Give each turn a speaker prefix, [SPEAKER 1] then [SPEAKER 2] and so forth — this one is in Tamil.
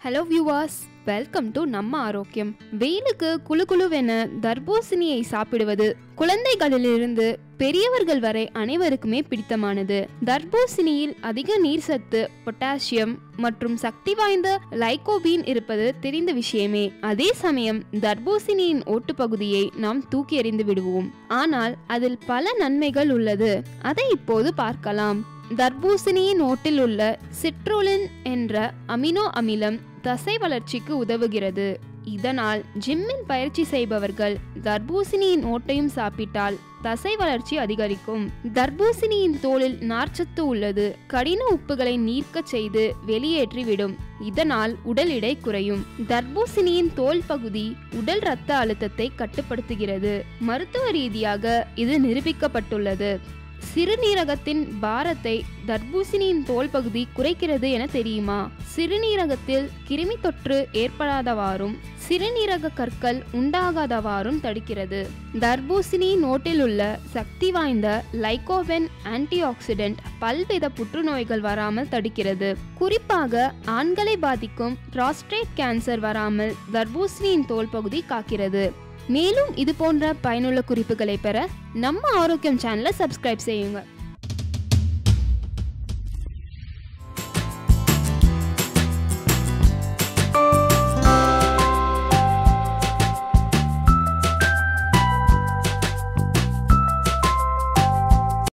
[SPEAKER 1] ஹலோ வியூவர்ஸ், வெல்கம் டு நம்ம ஆரோக்கியம். வெயிலுக்கு குளு குளுவென தர்பூசணியை சாப்பிடுவது குழந்தைகளிலிருந்து பெரியவர்கள் வரை அனைவருக்குமே பிடித்தமானது. தர்பூசணியில் அதிக நீர் சத்து, பொட்டாசியம் மற்றும் சக்தி வாய்ந்த லைகோபீன் இருப்பது தெரிந்த விஷயமே. அதே சமயம் தர்பூசணியின் ஓட்டு பகுதியை நாம் தூக்கி எறிந்து விடுவோம். ஆனால் அதில் பல நன்மைகள் உள்ளது. அதை இப்போது பார்க்கலாம். தர்பூசணியின் ஓட்டில் உள்ள சிட்ருலின் என்ற அமினோ அமிலம் தசை வளர்ச்சிக்கு உதவுகிறது. இதனால் ஜிம்மில் பயிற்சி செய்பவர்கள் தர்பூசணியின் ஓட்டையும் சாப்பிட்டால் தசை வளர்ச்சி அதிகரிக்கும். தர்பூசணியின் தோலில் நார்ச்சத்து உள்ளது. கடின உப்புகளை நீர்க்க செய்து வெளியேற்றிவிடும். இதனால் உடல் எடை குறையும். தர்பூசணியின் தோல் பகுதி உடல் இரத்த அழுத்தத்தை கட்டுப்படுத்துகிறது. மருத்துவ ரீதியாக இது நிரூபிக்கப்பட்டுள்ளது. சிறுநீரகத்தின் பாரத்தை தர்பூசணியின் தோல் பகுதி குறைக்கிறது என தெரியுமா? சிறுநீரகத்தில் கிருமி தொற்று ஏற்படாதவாறும் சிறுநீரக கற்கள் உண்டாகாதவாறும் தடுக்கிறது. தர்பூசணியின் ஓட்டில் உள்ள சக்தி வாய்ந்த லைகோபென் ஆன்டி ஆக்சிடென்ட் பல்வித புற்றுநோய்கள் வராமல் தடுக்கிறது. குறிப்பாக ஆண்களை பாதிக்கும் புரோஸ்டேட் கேன்சர் வராமல் தர்பூசணியின் தோல் பகுதி காக்கிறது. மேலும் இது போன்ற பயனுள்ள குறிப்புகளை பெற நம்ம ஆரோக்கியம் சேனலை சப்ஸ்கிரைப் செய்யுங்க.